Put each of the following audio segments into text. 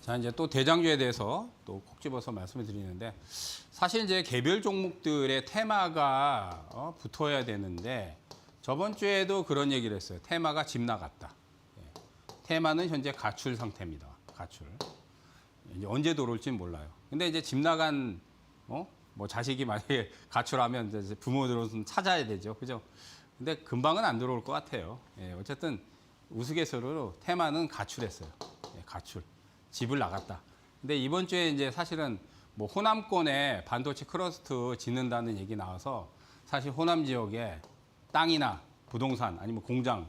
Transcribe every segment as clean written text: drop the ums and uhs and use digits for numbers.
자, 이제 또 대장주에 대해서 또 콕 집어서 말씀을 드리는데, 사실 이제 개별 종목들의 테마가 붙어야 되는데, 저번 주에도 그런 얘기를 했어요. 테마가 집 나갔다. 예. 테마는 현재 가출 상태입니다. 가출. 이제 언제 들어올지는 몰라요. 근데 이제 집 나간 뭐 자식이 만약에 가출하면 이제 부모들은 찾아야 되죠. 그죠? 근데 금방은 안 들어올 것 같아요. 예. 어쨌든 우스갯소리로 테마는 가출했어요. 예, 가출. 집을 나갔다. 근데 이번 주에 이제 사실은 뭐 호남권에 반도체 클러스터 짓는다는 얘기 나와서 사실 호남 지역에 땅이나 부동산 아니면 공장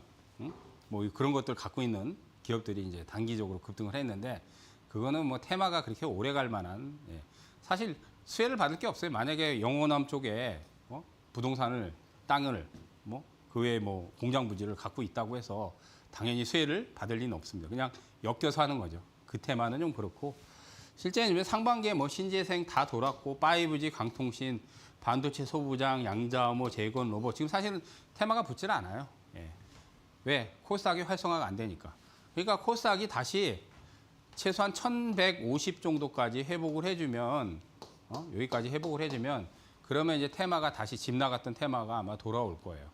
뭐 그런 것들 갖고 있는 기업들이 이제 단기적으로 급등을 했는데, 그거는 뭐 테마가 그렇게 오래 갈 만한, 예. 사실 수혜를 받을 게 없어요. 만약에 영호남 쪽에 부동산을, 땅을 뭐 그 외에 뭐 공장 부지를 갖고 있다고 해서 당연히 수혜를 받을 리는 없습니다. 그냥 엮여서 하는 거죠. 그 테마는 좀 그렇고, 실제는 상반기에 뭐 신재생 다 돌았고 5G, 강통신, 반도체 소부장, 양자암호, 재건, 로봇, 지금 사실은 테마가 붙질 않아요. 예. 왜? 코스닥이 활성화가 안 되니까. 그러니까 코스닥이 다시 최소한 1150 정도까지 회복을 해주면, 여기까지 회복을 해주면, 그러면 이제 테마가 다시 집 나갔던 테마가 아마 돌아올 거예요.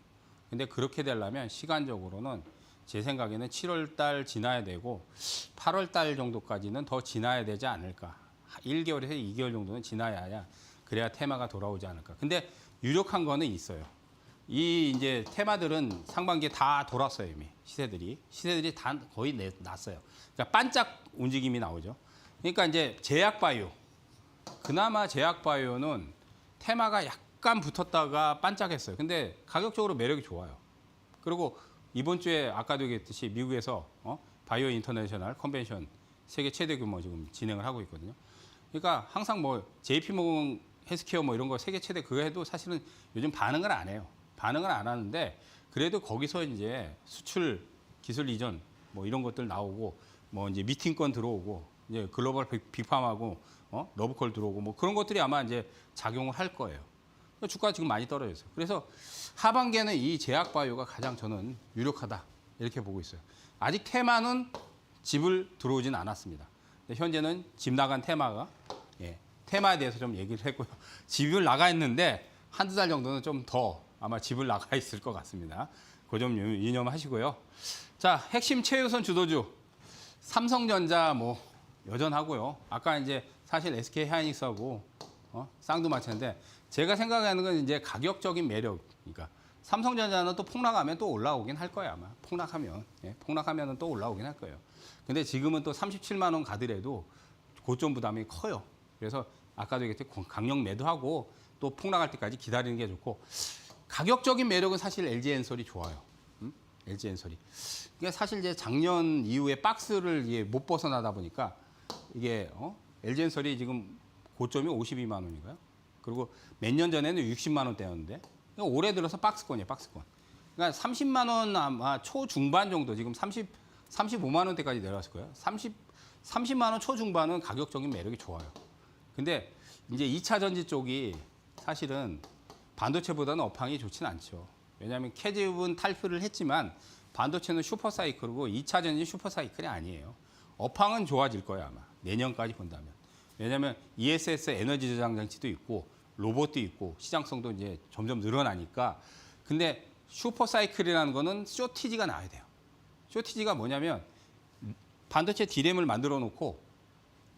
근데 그렇게 되려면 시간적으로는 제 생각에는 7월 달 지나야 되고 8월 달 정도까지는 더 지나야 되지 않을까. 1개월에서 2개월 정도는 지나야 그래야 테마가 돌아오지 않을까. 근데 유력한 거는 있어요. 이 이제 테마들은 상반기에 다 돌았어요, 이미. 시세들이 다 거의 났어요. 그러니까 반짝 움직임이 나오죠. 그러니까 이제 제약바이오. 그나마 제약바이오는 테마가 약간 붙었다가 반짝했어요. 근데 가격적으로 매력이 좋아요. 그리고 이번 주에 아까도 얘기했듯이 미국에서 바이오 인터내셔널 컨벤션 세계 최대 규모 지금 진행을 하고 있거든요. 그러니까 항상 뭐 JP모건 헬스케어 뭐 이런 거 세계 최대 그거 해도 사실은 요즘 반응을 안 해요. 반응을 안 하는데 그래도 거기서 이제 수출 기술 이전 뭐 이런 것들 나오고 뭐 이제 미팅권 들어오고 이제 글로벌 빅팜하고 러브콜 들어오고 뭐 그런 것들이 아마 이제 작용을 할 거예요. 주가가 지금 많이 떨어졌어요. 그래서 하반기에는 이 제약바이오가 가장 저는 유력하다 이렇게 보고 있어요. 아직 테마는 집을 들어오진 않았습니다. 현재는 집 나간 테마가, 예, 테마에 대해서 좀 얘기를 했고요. 집을 나가 있는데 한두 달 정도는 좀 더 아마 집을 나가 있을 것 같습니다. 그 점 유념하시고요. 자, 핵심 최우선 주도주 삼성전자 뭐 여전하고요. 아까 이제 사실 SK 하이닉스하고 쌍두마차인데 제가 생각하는 건 이제 가격적인 매력. 그러니까 삼성전자는 또 폭락하면 또 올라오긴 할 거예요, 아마. 폭락하면. 예, 폭락하면은 또 올라오긴 할 거예요. 근데 지금은 또 37만 원 가더라도 고점 부담이 커요. 그래서 아까도 얘기했듯이 강력 매도하고 또 폭락할 때까지 기다리는 게 좋고, 가격적인 매력은 사실 LG엔솔이 좋아요. LG엔솔이. 그러니까 사실 이제 작년 이후에 박스를 못 벗어나다 보니까 이게 LG엔솔이 지금 고점이 52만 원인가요? 그리고 몇 년 전에는 60만 원대였는데 올해 들어서 박스권이에요, 박스권. 그러니까 30만 원 아마 초중반 정도, 지금 35만 원대까지 내려왔을 거예요. 30만 원 초중반은 가격적인 매력이 좋아요. 근데 이제 2차 전지 쪽이 사실은 반도체보다는 업황이 좋진 않죠. 왜냐하면 캐집은 탈피를 했지만 반도체는 슈퍼사이클이고 2차 전지 슈퍼사이클이 아니에요. 업황은 좋아질 거예요, 아마. 내년까지 본다면. 왜냐하면 ESS 에너지 저장 장치도 있고 로봇도 있고 시장성도 이제 점점 늘어나니까. 근데 슈퍼사이클이라는 거는 쇼티지가 나와야 돼요. 쇼티지가 뭐냐면 반도체 D램을 만들어 놓고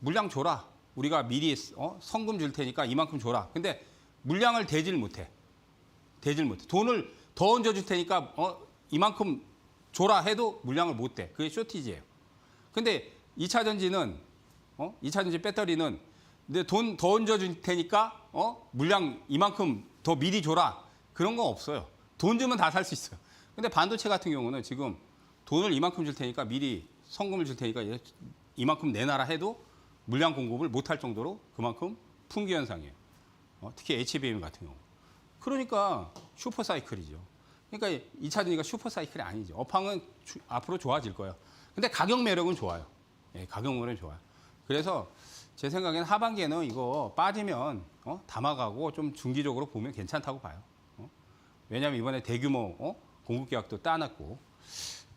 물량 줘라. 우리가 미리 성금 줄 테니까 이만큼 줘라. 근데 물량을 대질 못해. 돈을 더 얹어 줄 테니까 이만큼 줘라 해도 물량을 못 대. 그게 쇼티지예요. 근데 2차 전지는 2차 전지 배터리는 근데 돈 더 얹어 줄 테니까 물량 이만큼 더 미리 줘라. 그런 건 없어요. 돈 주면 다 살 수 있어요. 근데 반도체 같은 경우는 지금 돈을 이만큼 줄 테니까 미리 성금을 줄 테니까 이만큼 내놔라 해도 물량 공급을 못 할 정도로 그만큼 풍기 현상이에요. 특히 HBM 같은 경우. 그러니까 슈퍼사이클이죠. 그러니까 2차 전지가 슈퍼사이클이 아니죠. 업황은 앞으로 좋아질 거예요. 근데 가격 매력은 좋아요. 예, 가격 매력은 좋아요. 그래서 제 생각에는 하반기에는 이거 빠지면 담아가고 좀 중기적으로 보면 괜찮다고 봐요. 왜냐하면 이번에 대규모 공급 계약도 따놨고.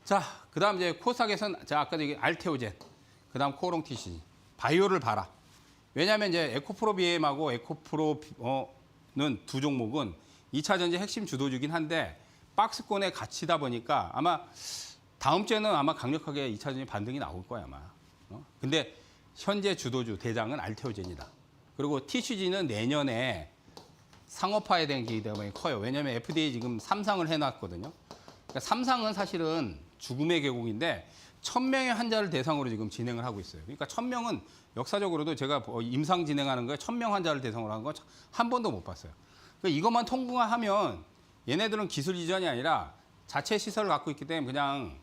자, 그다음 이제 코스닥에서는 자 아까도 얘기 알테오젠, 그다음 코오롱 TCG. 바이오를 봐라. 왜냐하면 이제 에코프로 BM하고 에코프로는 두 종목은 2차 전지 핵심 주도주긴 한데 박스권에 갇히다 보니까 아마 다음 주에는 아마 강력하게 2차 전지 반등이 나올 거야 아마. 근데 현재 주도주 대장은 알테오젠이다. 그리고 TCG는 내년에 상업화에 대한 기대감이 커요. 왜냐하면 FDA 지금 3상을 해놨거든요. 그러니까 3상은 사실은 죽음의 계곡인데 1000명의 환자를 대상으로 지금 진행을 하고 있어요. 그러니까 1000명은 역사적으로도 제가 임상 진행하는 거에 1000명 환자를 대상으로 한 거 한 번도 못 봤어요. 그러니까 이것만 통과하면 얘네들은 기술 이전이 아니라 자체 시설을 갖고 있기 때문에 그냥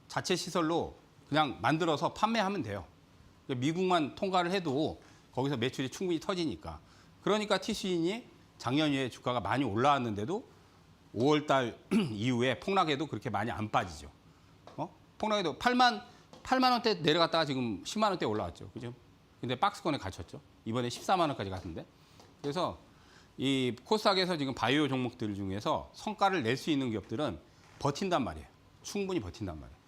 자체 시설로 그냥 만들어서 판매하면 돼요. 그러니까 미국만 통과를 해도 거기서 매출이 충분히 터지니까. 그러니까 TCG이 작년 에 주가가 많이 올라왔는데도 5월 달 이후에 폭락에도 그렇게 많이 안 빠지죠. 폭락에도 8만 원대 내려갔다가 지금 10만 원대 올라왔죠. 그죠? 근데 박스권에 갇혔죠. 이번에 14만 원까지 갔는데. 그래서 이 코스닥에서 지금 바이오 종목들 중에서 성과를 낼 수 있는 기업들은 버틴단 말이에요. 충분히 버틴단 말이에요.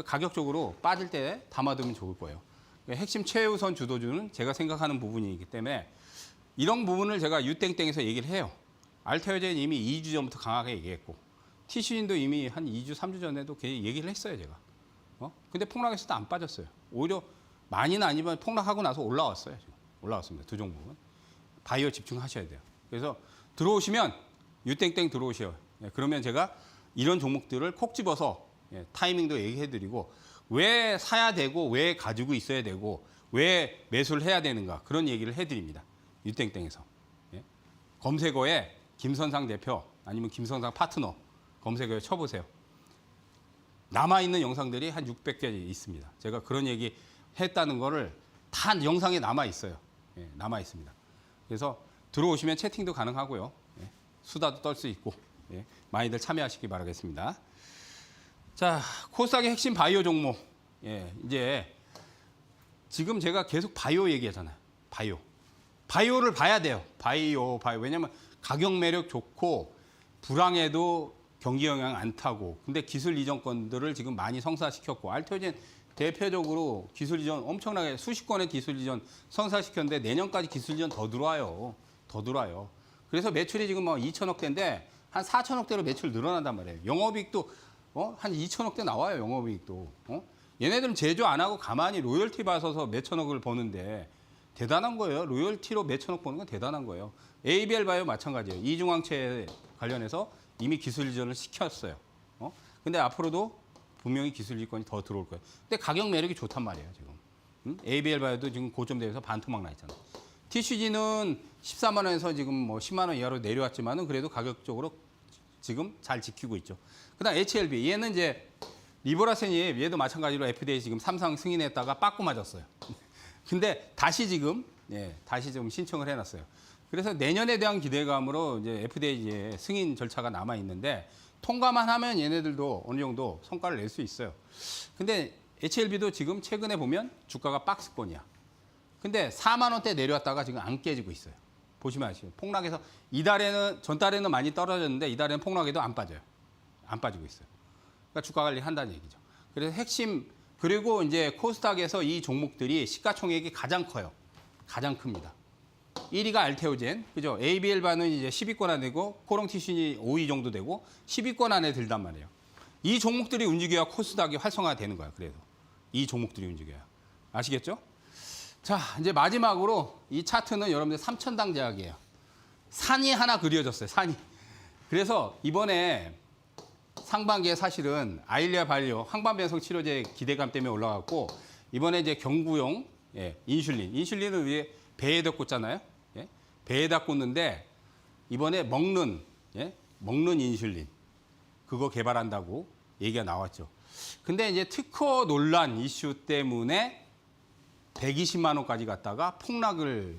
가격적으로 빠질 때 담아두면 좋을 거예요. 핵심 최우선 주도주는 제가 생각하는 부분이기 때문에 이런 부분을 제가 유땡땡에서 얘기를 해요. 알테오젠 이미 2주 전부터 강하게 얘기했고 TCG도 이미 한 2주, 3주 전에도 얘기를 했어요, 제가. 근데 폭락했을 때 안 빠졌어요. 오히려 많이는 아니지만 폭락하고 나서 올라왔어요. 지금. 올라왔습니다. 두 종목은. 바이오 집중하셔야 돼요. 그래서 들어오시면 유땡땡 들어오셔요. 그러면 제가 이런 종목들을 콕 집어서 타이밍도 얘기해드리고 왜 사야 되고 왜 가지고 있어야 되고 왜 매수를 해야 되는가 그런 얘기를 해드립니다. 유땡땡에서. 검색어에 김선상 대표 아니면 김선상 파트너 검색어에 쳐보세요. 남아있는 영상들이 한 600개 있습니다. 제가 그런 얘기 했다는 거를 다 영상에 남아있어요. 남아있습니다. 그래서 들어오시면 채팅도 가능하고요. 수다도 떨 수 있고 많이들 참여하시기 바라겠습니다. 자, 코스닥의 핵심 바이오 종목. 이제 지금 제가 계속 바이오 얘기하잖아요. 바이오를 봐야 돼요. 바이오. 왜냐면 가격 매력 좋고 불황에도 경기 영향 안 타고 근데 기술 이전권들을 지금 많이 성사시켰고 알테오젠 대표적으로 기술 이전 엄청나게 수십 건의 기술 이전 성사시켰는데 내년까지 기술 이전 더 들어와요. 그래서 매출이 지금 뭐 2천억대인데 한 4천억대로 매출 늘어난단 말이에요. 영업이익도 한 2천억대 나와요. 영업이익도. 얘네들은 제조 안 하고 가만히 로열티 받아서 몇천억을 버는데 대단한 거예요. 로열티로 몇천억 버는 건 대단한 거예요. ABL 바이오 마찬가지예요. 이중항체 관련해서 이미 기술 이전을 시켰어요. 근데 앞으로도 분명히 기술 이권이 더 들어올 거예요. 근데 가격 매력이 좋단 말이에요, 지금. ABL 바이오도 지금 고점 대에서 반토막 나 있잖아요. TCG는 14만 원에서 지금 뭐 10만 원 이하로 내려왔지만은 그래도 가격적으로 지금 잘 지키고 있죠. 그다음 HLB 얘는 이제 리보라센이 얘도 마찬가지로 FDA 지금 3상 승인했다가 빠꾸 맞았어요. 근데 다시 지금 다시 좀 신청을 해놨어요. 그래서 내년에 대한 기대감으로 이제 FDA 승인 절차가 남아 있는데 통과만 하면 얘네들도 어느 정도 성과를 낼 수 있어요. 근데 HLB도 지금 최근에 보면 주가가 박스권이야. 근데 4만 원대 내려왔다가 지금 안 깨지고 있어요. 보시면 아시죠. 폭락해서 전달에는 많이 떨어졌는데 이달에는 폭락해도 안 빠져요. 안 빠지고 있어요. 그러니까 주가 관리 한다는 얘기죠. 그래서 핵심 그리고 이제 코스닥에서 이 종목들이 시가총액이 가장 커요. 가장 큽니다. 1위가 알테오젠, 그죠? ABL 바는 이제 10위권 안에 되고 코롱 티슈니 5위 정도 되고 10위권 안에 들단 말이에요. 이 종목들이 움직여야 코스닥이 활성화되는 거야. 그래도 이 종목들이 움직여야 아시겠죠? 자, 이제 마지막으로 이 차트는 여러분들 3천당 제약이에요. 산이 하나 그려졌어요. 산이. 그래서 이번에 상반기에 사실은 아일리아 바이오 항반변성 치료제 기대감 때문에 올라갔고 이번에 이제 경구용 인슐린을 위해 배에다 꽂잖아요. 배에다 꽂는데 이번에 먹는 인슐린 그거 개발한다고 얘기가 나왔죠. 근데 이제 특허 논란 이슈 때문에 120만 원까지 갔다가 폭락을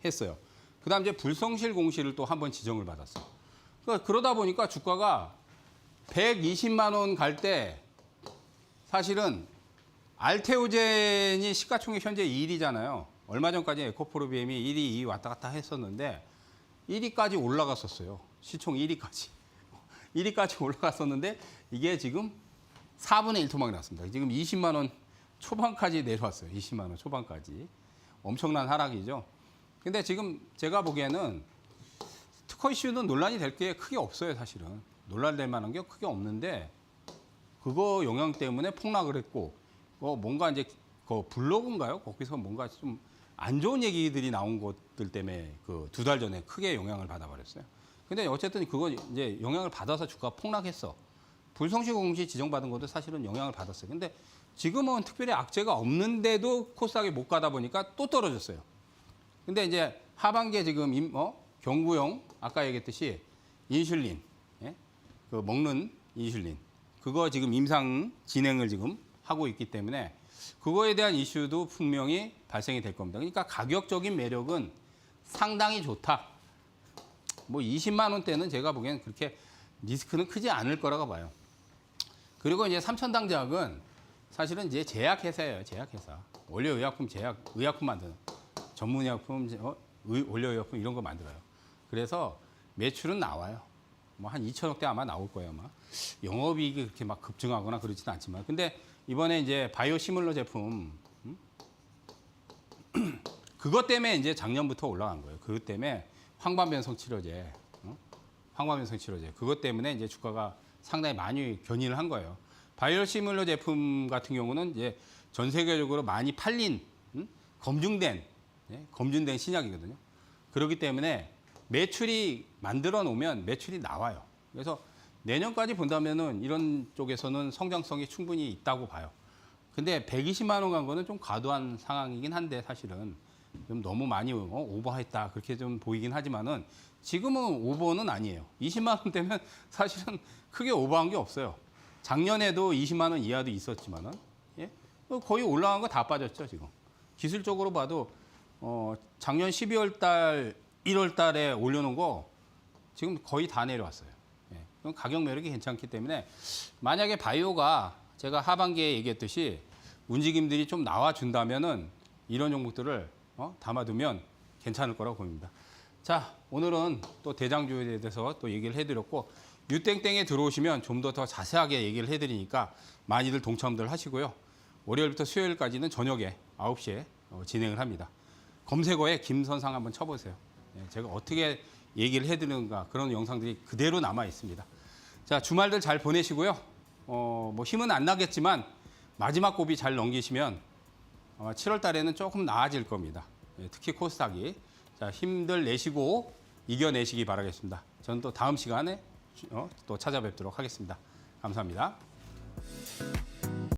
했어요. 그다음 이제 불성실 공시를 또 한 번 지정을 받았어요. 그러다 보니까 주가가 120만 원 갈 때 사실은 알테오젠이 시가총액 현재 1위잖아요. 얼마 전까지 에코프로 BM이 1위, 2위 왔다 갔다 했었는데 1위까지 올라갔었어요. 시총 1위까지. 1위까지 올라갔었는데 이게 지금 4분의 1 토막이 났습니다. 지금 20만 원 초반까지 내려왔어요. 20만 원 초반까지. 엄청난 하락이죠. 근데 지금 제가 보기에는 특허 이슈는 논란이 될 게 크게 없어요, 사실은. 논란될 만한 게 크게 없는데 그거 영향 때문에 폭락을 했고 뭔가 이제 그 블로그인가요? 거기서 뭔가 좀 안 좋은 얘기들이 나온 것들 때문에 그 2달 전에 크게 영향을 받아버렸어요. 근데 어쨌든 그거 이제 영향을 받아서 주가가 폭락했어. 불성시 공시 지정받은 것도 사실은 영향을 받았어요. 근데 지금은 특별히 악재가 없는데도 코스닥에 못 가다 보니까 또 떨어졌어요. 근데 이제 하반기에 지금 경구용 아까 얘기했듯이 인슐린, 예? 그 먹는 인슐린 그거 지금 임상 진행을 지금 하고 있기 때문에 그거에 대한 이슈도 분명히 발생이 될 겁니다. 그러니까 가격적인 매력은 상당히 좋다. 뭐 20만 원대는 제가 보기엔 그렇게 리스크는 크지 않을 거라고 봐요. 그리고 이제 삼천당작은 사실은 이제 제약회사예요, 제약회사. 원료의약품 제약, 의약품 만드는 전문의약품, 원료의약품 이런 거 만들어요. 그래서 매출은 나와요. 뭐 한 2천억대 아마 나올 거예요, 아마. 영업이익이 그렇게 막 급증하거나 그러지는 않지만. 근데 이번에 이제 바이오시뮬러 제품, 그것 때문에 이제 작년부터 올라간 거예요. 그것 때문에 황반변성 치료제, 황반변성 치료제. 그것 때문에 이제 주가가 상당히 많이 견인을 한 거예요. 바이오시뮬러 제품 같은 경우는 이제 전 세계적으로 많이 팔린, 검증된 신약이거든요. 그렇기 때문에 매출이 만들어 놓으면 매출이 나와요. 그래서 내년까지 본다면은 이런 쪽에서는 성장성이 충분히 있다고 봐요. 근데 120만 원 간 거는 좀 과도한 상황이긴 한데 사실은 좀 너무 많이 오버했다 그렇게 좀 보이긴 하지만은 지금은 오버는 아니에요. 20만 원대면 사실은 크게 오버한 게 없어요. 작년에도 20만 원 이하도 있었지만은 예? 거의 올라간 거 다 빠졌죠 지금. 기술적으로 봐도 작년 12월 달, 1월 달에 올려놓은 거 지금 거의 다 내려왔어요. 예. 그럼 가격 매력이 괜찮기 때문에 만약에 바이오가 제가 하반기에 얘기했듯이 움직임들이 좀 나와준다면은 이런 종목들을 담아두면 괜찮을 거라고 봅니다. 자, 오늘은 또 대장주에 대해서 또 얘기를 해드렸고 유땡땡에 들어오시면 좀 더 자세하게 얘기를 해드리니까 많이들 동참들 하시고요. 월요일부터 수요일까지는 저녁에 9시에 진행을 합니다. 검색어에 김선상 한번 쳐보세요. 예, 제가 어떻게 얘기를 해드리는가 그런 영상들이 그대로 남아 있습니다. 자, 주말들 잘 보내시고요. 뭐 힘은 안 나겠지만 마지막 고비 잘 넘기시면 아마 7월 달에는 조금 나아질 겁니다. 예, 특히 코스닥이. 자, 힘들 내시고 이겨내시기 바라겠습니다. 저는 또 다음 시간에 또 찾아뵙도록 하겠습니다. 감사합니다.